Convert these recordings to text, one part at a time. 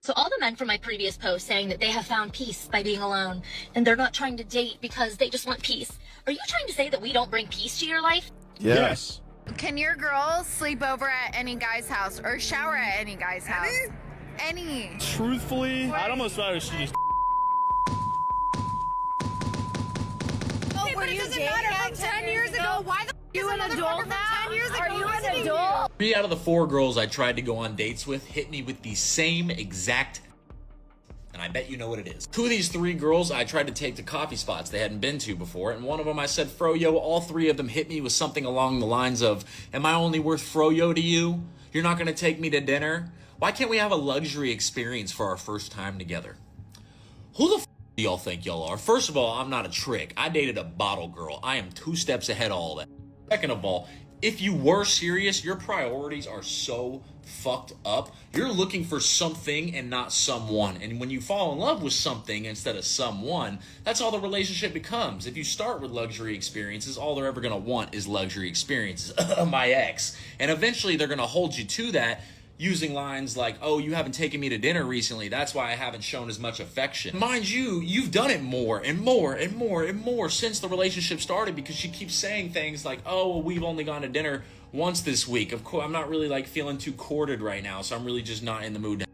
So all the men from my previous post saying that they have found peace by being alone and they're not trying to date because they just want peace. Are you trying to say that we don't bring peace to your life? Yes. Can your girls sleep over at any guy's house or shower at any guy's house? Any? Truthfully, I'd almost rather she just. Oh, were you dating from 10 years ago? Why the you an adult now? 10 years ago, are you an adult? 3 out of the 4 girls I tried to go on dates with hit me with the same exact, and I bet you know what it is. 2 of these 3 girls I tried to take to coffee spots they hadn't been to before, and one of them I said froyo. All 3 of them hit me with something along the lines of, am I only worth froyo to you? You're not gonna take me to dinner? Why can't we have a luxury experience for our first time together? Who the f do y'all think y'all are? First of all, I'm not a trick. I dated a bottle girl. I am 2 steps ahead of all that. Second of all, if you were serious, your priorities are so fucked up. You're looking for something and not someone. And when you fall in love with something instead of someone, that's all the relationship becomes. If you start with luxury experiences, all they're ever going to want is luxury experiences. My ex. And eventually they're going to hold you to that using lines like, oh, you haven't taken me to dinner recently. That's why I haven't shown as much affection. Mind you, you've done it more and more and more and more since the relationship started, because she keeps saying things like, oh, well, we've only gone to dinner once this week. Of course, I'm not really like feeling too courted right now, so I'm really just not in the mood.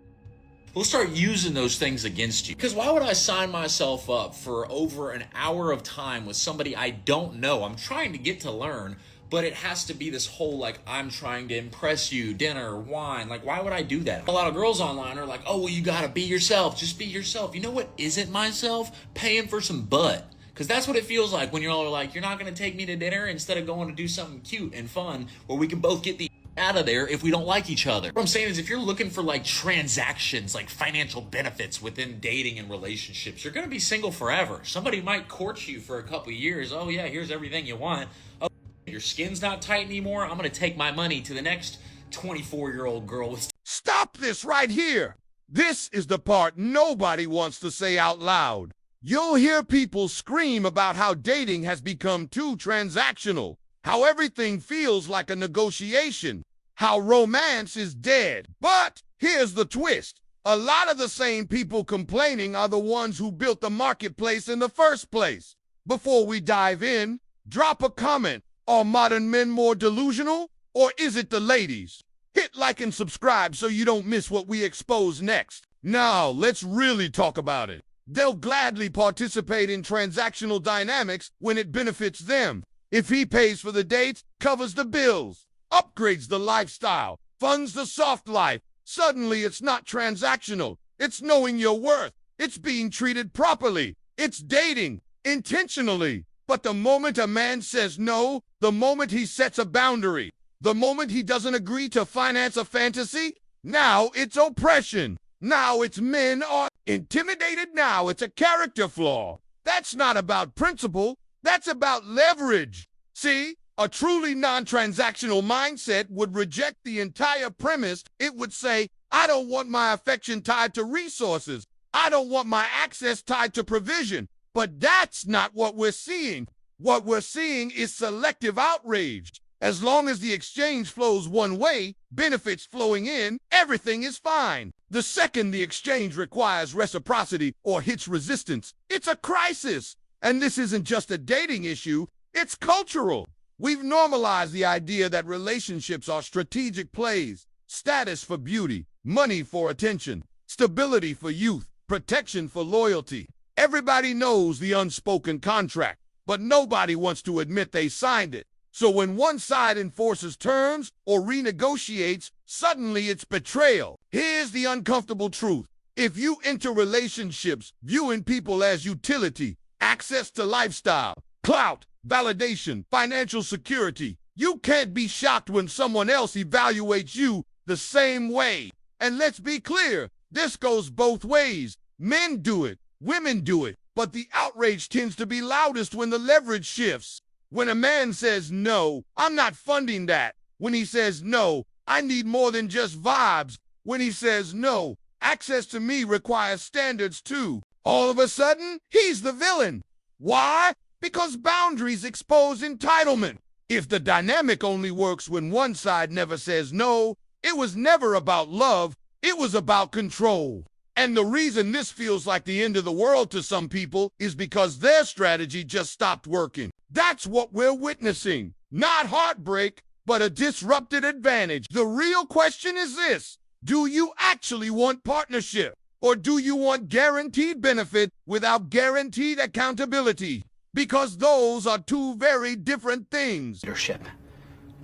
We'll start using those things against you. Because why would I sign myself up for over an hour of time with somebody I don't know? I'm trying to get to learn, but it has to be this whole, like, I'm trying to impress you, dinner, wine. Like, why would I do that? A lot of girls online are like, oh, well, you gotta be yourself. Just be yourself. You know what isn't myself? Paying for some butt. Because that's what it feels like when you're all like, you're not gonna take me to dinner instead of going to do something cute and fun where we can both get the out of there if we don't like each other. What I'm saying is, if you're looking for like transactions, like financial benefits within dating and relationships, you're gonna be single forever. Somebody might court you for a couple years. Oh yeah, here's everything you want. Oh, your skin's not tight anymore. I'm gonna take my money to the next 24-year-old girl with. Stop this right here. This is the part nobody wants to say out loud. You'll hear people scream about how dating has become too transactional, how everything feels like a negotiation, how romance is dead. But here's the twist. A lot of the same people complaining are the ones who built the marketplace in the first place. Before we dive in, drop a comment. Are modern men more delusional, or is it the ladies? Hit like and subscribe so you don't miss what we expose next. Now, let's really talk about it. They'll gladly participate in transactional dynamics when it benefits them. If he pays for the dates, covers the bills, upgrades the lifestyle, funds the soft life, suddenly it's not transactional. It's knowing your worth. It's being treated properly. It's dating intentionally. But the moment a man says no, the moment he sets a boundary, the moment he doesn't agree to finance a fantasy, now it's oppression. Now it's men are intimidated. Now it's a character flaw. That's not about principle. That's about leverage. See, a truly non-transactional mindset would reject the entire premise. It would say, I don't want my affection tied to resources. I don't want my access tied to provision. But that's not what we're seeing. What we're seeing is selective outrage. As long as the exchange flows one way, benefits flowing in, everything is fine. The second the exchange requires reciprocity or hits resistance, it's a crisis. And this isn't just a dating issue, it's cultural. We've normalized the idea that relationships are strategic plays, status for beauty, money for attention, stability for youth, protection for loyalty. Everybody knows the unspoken contract, but nobody wants to admit they signed it. So when one side enforces terms or renegotiates, suddenly it's betrayal. Here's the uncomfortable truth. If you enter relationships viewing people as utility, access to lifestyle, clout, validation, financial security, you can't be shocked when someone else evaluates you the same way. And let's be clear, this goes both ways. Men do it. Women do it, but the outrage tends to be loudest when the leverage shifts. When a man says, no, I'm not funding that. When he says, no, I need more than just vibes. When he says, no, access to me requires standards too. All of a sudden, he's the villain. Why? Because boundaries expose entitlement. If the dynamic only works when one side never says no, it was never about love, it was about control. And the reason this feels like the end of the world to some people is because their strategy just stopped working. That's what we're witnessing. Not heartbreak, but a disrupted advantage. The real question is this: do you actually want partnership? Or do you want guaranteed benefit without guaranteed accountability? Because those are two very different things. Leadership.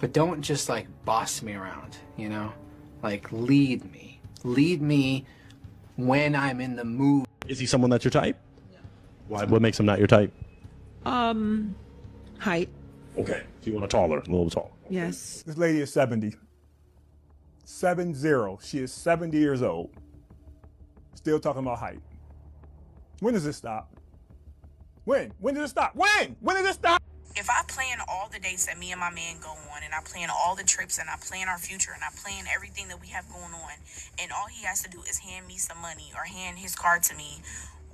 But don't just like boss me around, you know? Like lead me. Lead me when I'm in the mood. Is he someone that's your type? Why? What makes him not your type? Height. Okay. So you want a taller, a little tall. Yes. This lady is 70. 70. She is 70 years old. Still talking about height. When does this stop? When? When does it stop? When? When does it stop? If I plan all the dates that me and my man go on, and I plan all the trips, and I plan our future, and I plan everything that we have going on, and all he has to do is hand me some money or hand his car to me,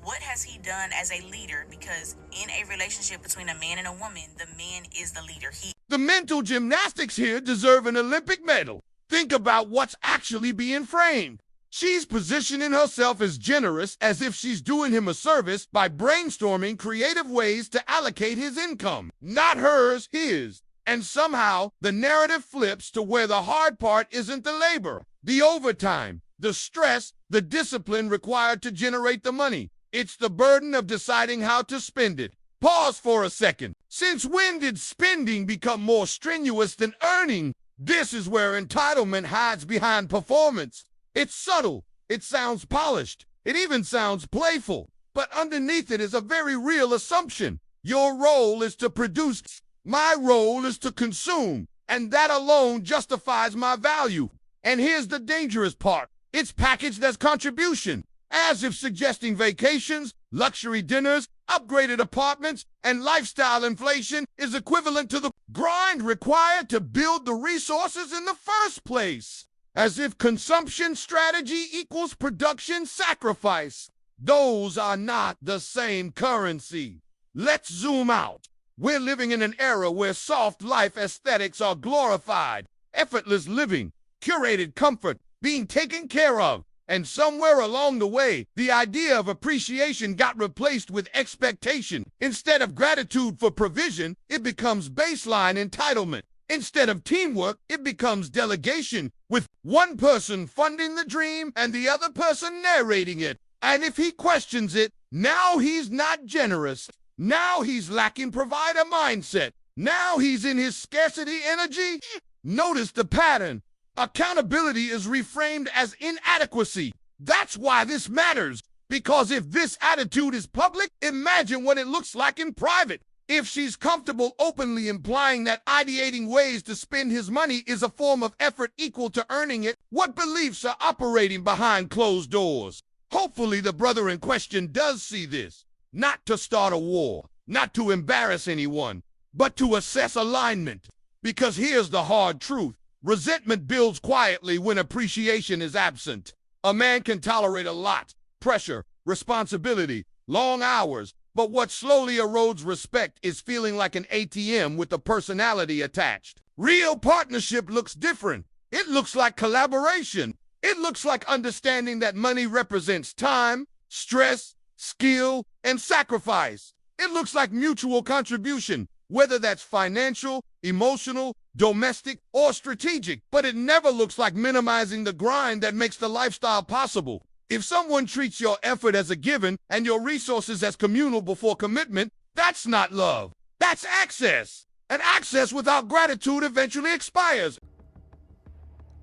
what has he done as a leader? Because in a relationship between a man and a woman, the man is the leader. The mental gymnastics here deserve an Olympic medal. Think about what's actually being framed. She's positioning herself as generous, as if she's doing him a service by brainstorming creative ways to allocate his income. Not hers, his. And somehow, the narrative flips to where the hard part isn't the labor, the overtime, the stress, the discipline required to generate the money. It's the burden of deciding how to spend it. Pause for a second. Since when did spending become more strenuous than earning? This is where entitlement hides behind performance. It's subtle, it sounds polished, it even sounds playful, but underneath it is a very real assumption. Your role is to produce, my role is to consume, and that alone justifies my value. And here's the dangerous part: it's packaged as contribution, as if suggesting vacations, luxury dinners, upgraded apartments, and lifestyle inflation is equivalent to the grind required to build the resources in the first place. As if consumption strategy equals production sacrifice. Those are not the same currency. Let's zoom out. We're living in an era where soft life aesthetics are glorified. Effortless living, curated comfort, being taken care of. And somewhere along the way, the idea of appreciation got replaced with expectation. Instead of gratitude for provision, it becomes baseline entitlement. Instead of teamwork, it becomes delegation, with one person funding the dream and the other person narrating it. And if he questions it, now he's not generous. Now he's lacking provider mindset. Now he's in his scarcity energy. Notice the pattern. Accountability is reframed as inadequacy. That's why this matters. Because if this attitude is public, imagine what it looks like in private. If she's comfortable openly implying that ideating ways to spend his money is a form of effort equal to earning it, what beliefs are operating behind closed doors? Hopefully the brother in question does see this. Not to start a war, not to embarrass anyone, but to assess alignment. Because here's the hard truth. Resentment builds quietly when appreciation is absent. A man can tolerate a lot: pressure, responsibility, long hours. But what slowly erodes respect is feeling like an ATM with a personality attached. Real partnership looks different. It looks like collaboration. It looks like understanding that money represents time, stress, skill, and sacrifice. It looks like mutual contribution, whether that's financial, emotional, domestic, or strategic. But it never looks like minimizing the grind that makes the lifestyle possible. If someone treats your effort as a given and your resources as communal before commitment, that's not love. That's access. And access without gratitude eventually expires.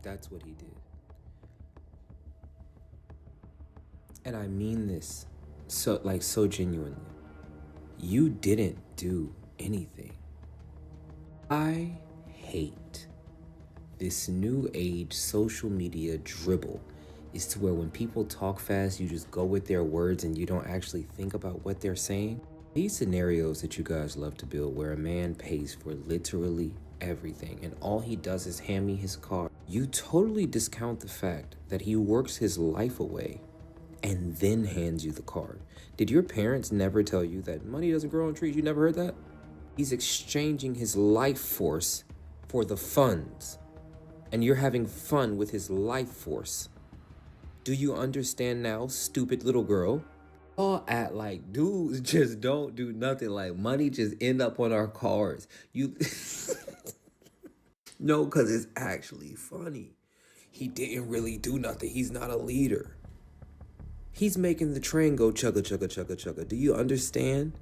That's what he did. And I mean this so genuinely. You didn't do anything. I hate this new age social media dribble. Is to where when people talk fast, you just go with their words and you don't actually think about what they're saying. These scenarios that you guys love to build where a man pays for literally everything and all he does is hand me his car. You totally discount the fact that he works his life away and then hands you the card. Did your parents never tell you that money doesn't grow on trees? You never heard that? He's exchanging his life force for the funds. And you're having fun with his life force. Do you understand now, stupid little girl? All act like dudes just don't do nothing. Like money just end up on our cars. You no, because it's actually funny. He didn't really do nothing. He's not a leader. He's making the train go chugga chugga chugga chugga. Do you understand?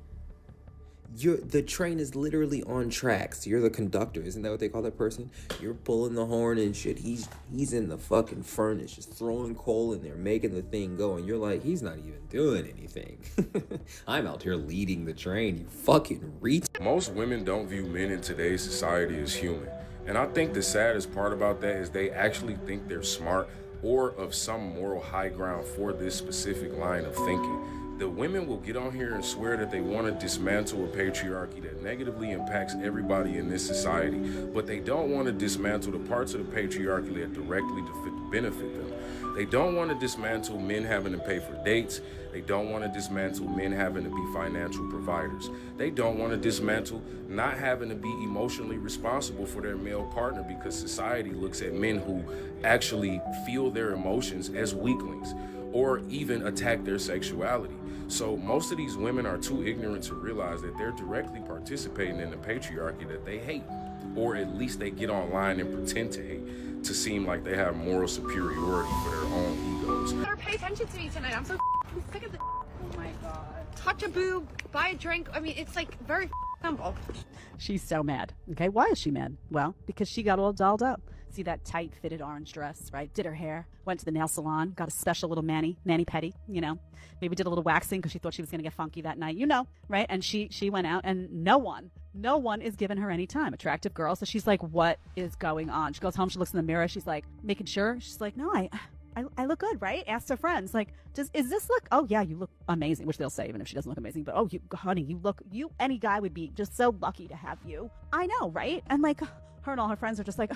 The train is literally on tracks. You're the conductor. Isn't that what they call that person? You're pulling the horn and shit. He's in the fucking furnace, just throwing coal in there, making the thing go. And you're like, he's not even doing anything. I'm out here leading the train, you fucking retard. Most women don't view men in today's society as human. And I think the saddest part about that is they actually think they're smart or of some moral high ground for this specific line of thinking. The women will get on here and swear that they want to dismantle a patriarchy that negatively impacts everybody in this society, but they don't want to dismantle the parts of the patriarchy that directly benefit them. They don't want to dismantle men having to pay for dates. They don't want to dismantle men having to be financial providers. They don't want to dismantle not having to be emotionally responsible for their male partner because society looks at men who actually feel their emotions as weaklings or even attack their sexuality. So most of these women are too ignorant to realize that they're directly participating in the patriarchy that they hate, or at least they get online and pretend to hate to seem like they have moral superiority for their own egos. You better pay attention to me tonight. I'm so sick of this. Oh my god. Touch a boob, buy a drink. I mean, it's like very simple. She's so mad. Okay, why is she mad? Well, because she got all dolled up. See that tight fitted orange dress, right? Did her hair, went to the nail salon, got a special little mani-pedi, you know. Maybe did a little waxing because she thought she was going to get funky that night, you know, right? And she went out and no one is giving her any time. Attractive girl. So she's like, what is going on? She goes home, she looks in the mirror, she's like, making sure. She's like, no, I look good, right? Asked her friends, like, is this look? Oh yeah, you look amazing, which they'll say even if she doesn't look amazing. But oh, honey, any guy would be just so lucky to have you. I know, right? And like, her and all her friends are just like,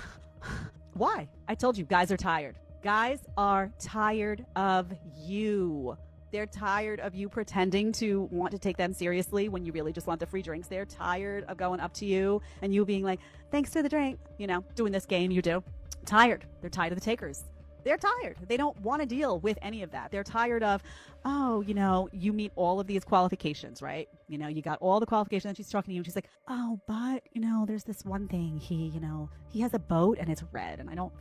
why? I told you, guys are tired. Guys are tired of you. They're tired of you pretending to want to take them seriously when you really just want the free drinks. They're tired of going up to you and you being like, thanks for the drink, you know, doing this game you do. Tired. They're tired of the takers. They're tired. They don't want to deal with any of that. They're tired of, oh, you know, you meet all of these qualifications, right? You know, you got all the qualifications and she's talking to you and she's like, oh, but, you know, there's this one thing. He has a boat and it's red and I don't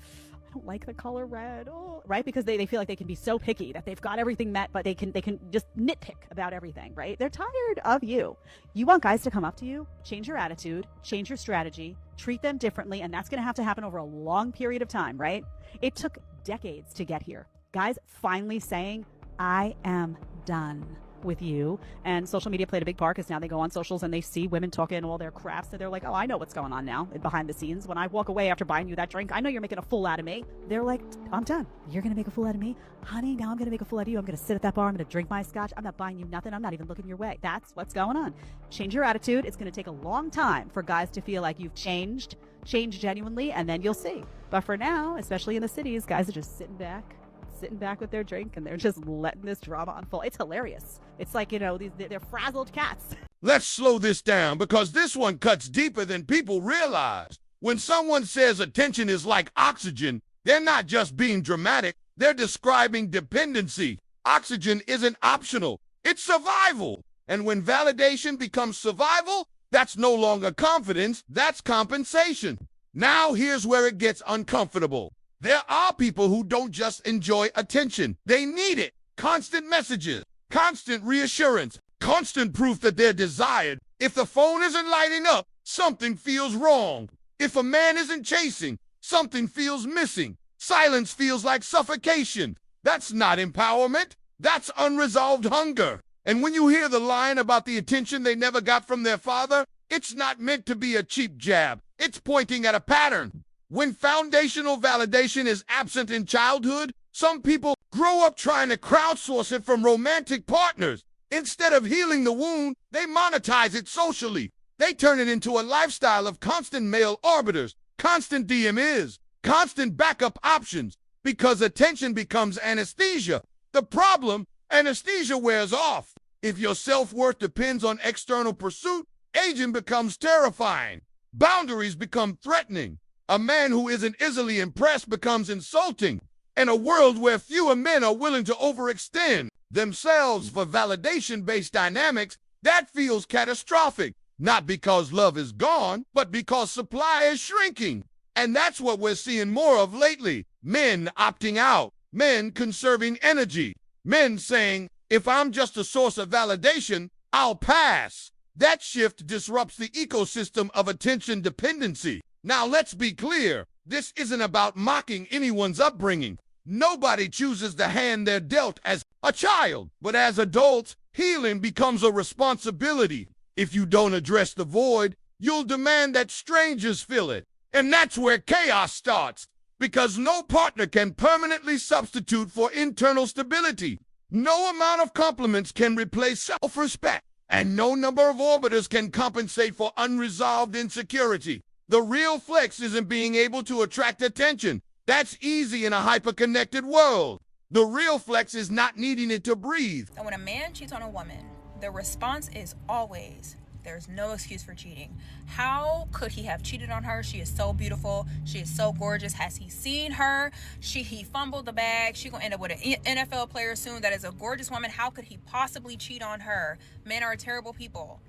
like the color red, right? Because they feel like they can be so picky that they've got everything met, but they can just nitpick about everything, right? They're tired of you. You want guys to come up to you, change your attitude, change your strategy, treat them differently, and that's going to have to happen over a long period of time, right? It took decades to get here. Guys finally saying, I am done with you. And social media played a big part because now they go on socials and they see women talking all their crap. So they're like, oh, I know what's going on now behind the scenes. When I walk away after buying you that drink, I know you're making a fool out of me. They're like, I'm done. You're going to make a fool out of me? Honey, now I'm going to make a fool out of you. I'm going to sit at that bar. I'm going to drink my scotch. I'm not buying you nothing. I'm not even looking your way. That's what's going on. Change your attitude. It's going to take a long time for guys to feel like you've changed genuinely, and then you'll see. But for now, especially in the cities, guys are just sitting back with their drink and they're just letting this drama unfold. It's hilarious. It's like, you know, they're frazzled cats. Let's slow this down because this one cuts deeper than people realize. When someone says attention is like oxygen, they're not just being dramatic, they're describing dependency. Oxygen isn't optional, it's survival. And when validation becomes survival, that's no longer confidence, that's compensation. Now here's where it gets uncomfortable. There are people who don't just enjoy attention. They need it. Constant messages, constant reassurance, constant proof that they're desired. If the phone isn't lighting up, something feels wrong. If a man isn't chasing, something feels missing. Silence feels like suffocation. That's not empowerment. That's unresolved hunger. And when you hear the line about the attention they never got from their father, it's not meant to be a cheap jab. It's pointing at a pattern. When foundational validation is absent in childhood, some people grow up trying to crowdsource it from romantic partners. Instead of healing the wound, they monetize it socially. They turn it into a lifestyle of constant male arbiters, constant DMs, constant backup options, because attention becomes anesthesia. The problem, anesthesia wears off. If your self-worth depends on external pursuit, aging becomes terrifying. Boundaries become threatening. A man who isn't easily impressed becomes insulting. and a world where fewer men are willing to overextend themselves for validation-based dynamics, that feels catastrophic. Not because love is gone, but because supply is shrinking. And that's what we're seeing more of lately. Men opting out, men conserving energy, men saying, if I'm just a source of validation, I'll pass. That shift disrupts the ecosystem of attention dependency. Now let's be clear, this isn't about mocking anyone's upbringing. Nobody chooses the hand they're dealt as a child, but as adults, healing becomes a responsibility. If you don't address the void, you'll demand that strangers fill it. And that's where chaos starts, because no partner can permanently substitute for internal stability. No amount of compliments can replace self-respect, and no number of orbiters can compensate for unresolved insecurity. The real flex isn't being able to attract attention. That's easy in a hyper-connected world. The real flex is not needing it to breathe. And when a man cheats on a woman, the response is always, there's no excuse for cheating. How could he have cheated on her? She is so beautiful. She is so gorgeous. Has he seen her? He fumbled the bag. She gonna end up with an NFL player soon that is a gorgeous woman. How could he possibly cheat on her? Men are terrible people.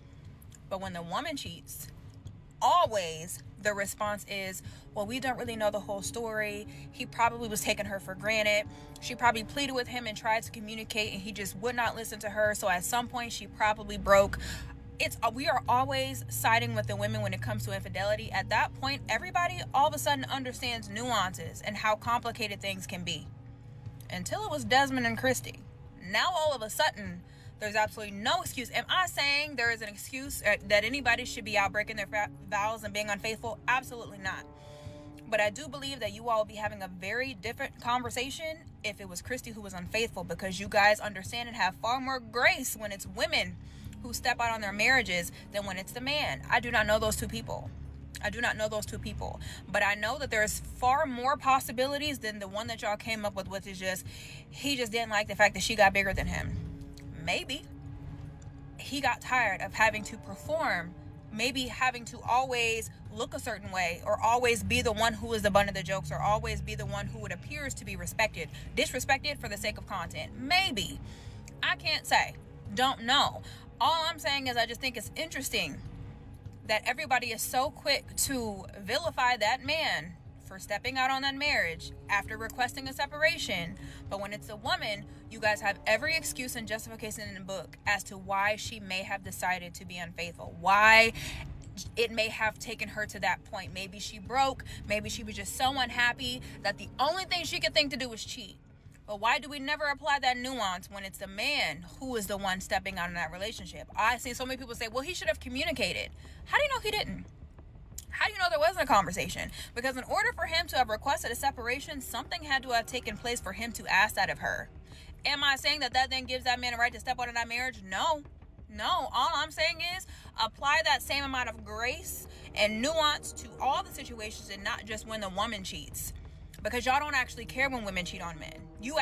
But when the woman cheats, always the response is, well, we don't really know the whole story. He probably was taking her for granted. She probably pleaded with him and tried to communicate, and he just would not listen to her. So at some point, she probably broke. We are always siding with the women when it comes to infidelity. At that point, everybody all of a sudden understands nuances and how complicated things can be. Until it was Desmond and Christy. Now all of a sudden, there's absolutely no excuse. Am I saying there is an excuse that anybody should be out breaking their vows and being unfaithful? Absolutely not. But I do believe that you all will be having a very different conversation if it was Christy who was unfaithful, because you guys understand and have far more grace when it's women who step out on their marriages than when it's the man. I do not know those two people. But I know that there's far more possibilities than the one that y'all came up with, which is just, he just didn't like the fact that she got bigger than him. Maybe he got tired of having to perform, maybe having to always look a certain way, or always be the one who is the butt of the jokes, or always be the one who it appears to be disrespected for the sake of content. Maybe. I can't say. Don't know. All I'm saying is I just think it's interesting that everybody is so quick to vilify that man for stepping out on that marriage after requesting a separation. But when it's a woman, you guys have every excuse and justification in the book as to why she may have decided to be unfaithful. Why it may have taken her to that point. Maybe she broke. Maybe she was just so unhappy that the only thing she could think to do was cheat. But why do we never apply that nuance when it's the man who is the one stepping out in that relationship? I see so many people say, well, he should have communicated. How do you know he didn't? How do you know there wasn't a conversation? Because in order for him to have requested a separation, something had to have taken place for him to ask that of her. Am I saying that then gives that man a right to step out of that marriage? No. All I'm saying is apply that same amount of grace and nuance to all the situations, and not just when the woman cheats. Because y'all don't actually care when women cheat on men. You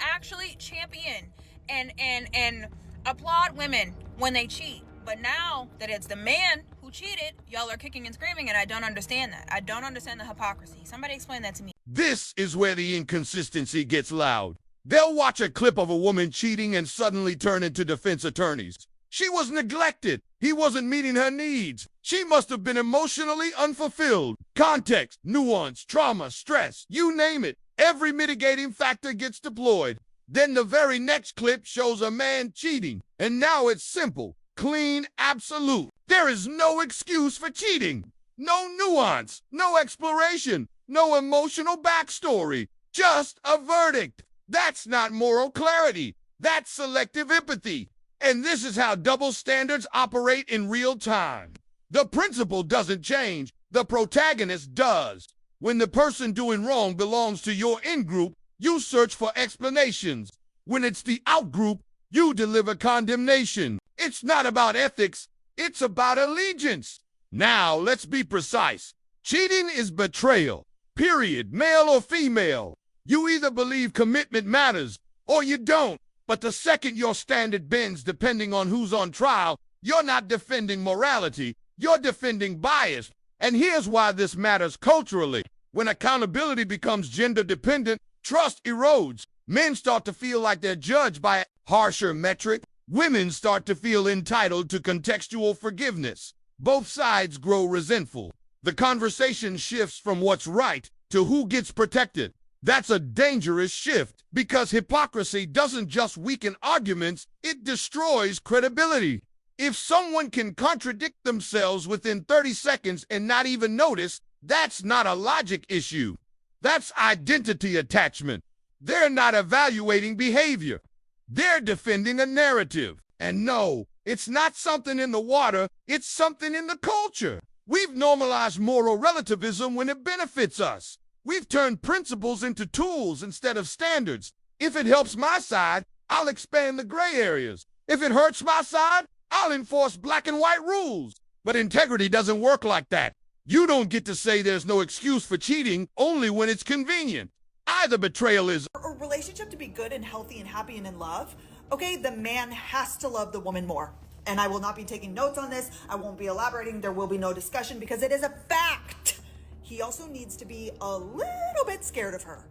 actually champion and applaud women when they cheat. But now that it's the man who cheated, y'all are kicking and screaming, and I don't understand that. I don't understand the hypocrisy. Somebody explain that to me. This is where the inconsistency gets loud. They'll watch a clip of a woman cheating and suddenly turn into defense attorneys. She was neglected. He wasn't meeting her needs. She must have been emotionally unfulfilled. Context, nuance, trauma, stress, you name it. Every mitigating factor gets deployed. Then the very next clip shows a man cheating. And now it's simple, clean, absolute. There is no excuse for cheating. No nuance, no exploration, no emotional backstory. Just a verdict. That's not moral clarity. That's selective empathy. And this is how double standards operate in real time. The principle doesn't change. The protagonist does. When the person doing wrong belongs to your in-group, you search for explanations. When it's the out-group, you deliver condemnation. It's not about ethics. It's about allegiance. Now, let's be precise. Cheating is betrayal. Period. Male or female. You either believe commitment matters or you don't. But the second your standard bends depending on who's on trial, you're not defending morality, you're defending bias. And here's why this matters culturally. When accountability becomes gender-dependent, Trust erodes. Men start to feel like they're judged by a harsher metric. Women start to feel entitled to contextual forgiveness. Both sides grow resentful. The conversation shifts from what's right to who gets protected. That's a dangerous shift because hypocrisy doesn't just weaken arguments, it destroys credibility. If someone can contradict themselves within 30 seconds and not even notice, that's not a logic issue. That's identity attachment. They're not evaluating behavior. They're defending a narrative. And no, it's not something in the water, it's something in the culture. We've normalized moral relativism when it benefits us. We've turned principles into tools instead of standards. If it helps my side, I'll expand the gray areas. If it hurts my side, I'll enforce black and white rules. But integrity doesn't work like that. You don't get to say there's no excuse for cheating only when it's convenient. Either betrayal is For a relationship to be good and healthy and happy and in love, okay, the man has to love the woman more. And I will not be taking notes on this. I won't be elaborating. There will be no discussion because it is a fact. He also needs to be a little bit scared of her.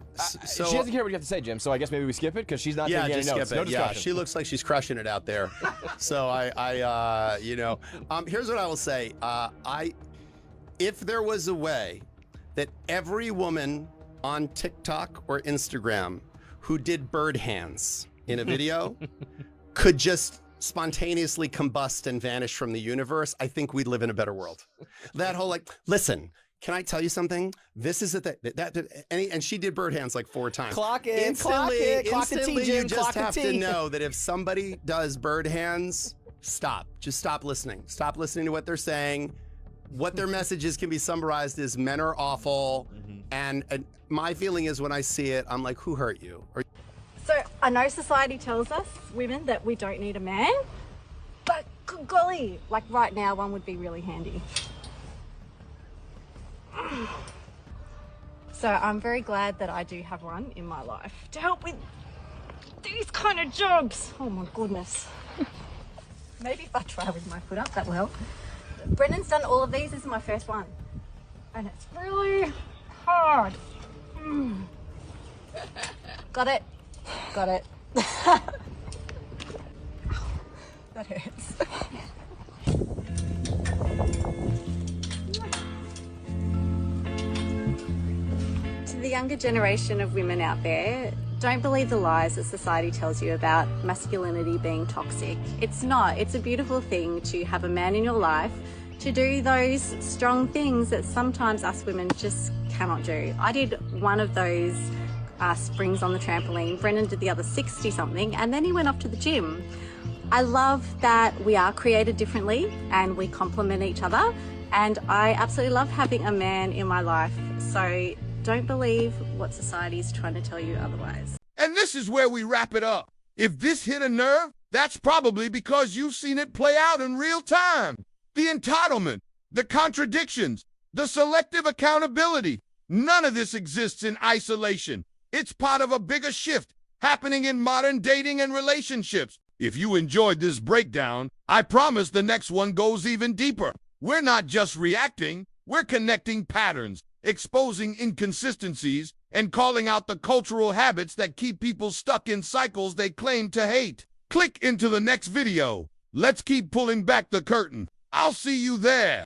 She doesn't care what you have to say, Jim, so I guess maybe we skip it because she's not taking any just notes. skip it. No discussion. Yeah, she looks like she's crushing it out there. So here's what I will say. If there was a way that every woman on TikTok or Instagram who did bird hands in a video could just spontaneously combust and vanish from the universe, I think we'd live in a better world. That whole listen, can I tell you something? This is and she did bird hands like 4 times. Clock it, instantly, clock it, you Jim, just clock have the to T. know that if somebody does bird hands, stop. Just stop listening. Stop listening to what they're saying. What their messages can be summarized as men are awful. And my feeling is when I see it, I'm like, who hurt you? So I know society tells us, women, that we don't need a man, but good golly, like right now, one would be really handy. So I'm very glad that I do have one in my life to help with these kind of jobs. Oh my goodness. Maybe if I try with my foot up, that will help. Brendan's done all of these. This is my first one. And it's really hard. Got it. Got it. That hurts. To the younger generation of women out there, don't believe the lies that society tells you about masculinity being toxic. It's not. It's a beautiful thing to have a man in your life to do those strong things that sometimes us women just cannot do. I did one of those springs on the trampoline. Brendan did the other 60 something, and then he went off to the gym. I love that we are created differently and we complement each other, and I absolutely love having a man in my life. So don't believe what society is trying to tell you otherwise. And this is where we wrap it up. If this hit a nerve, that's probably because you've seen it play out in real time. The entitlement, the contradictions, the selective accountability. None of this exists in isolation. It's part of a bigger shift happening in modern dating and relationships. If you enjoyed this breakdown, I promise the next one goes even deeper. We're not just reacting, we're connecting patterns, exposing inconsistencies, and calling out the cultural habits that keep people stuck in cycles they claim to hate. Click into the next video. Let's keep pulling back the curtain. I'll see you there.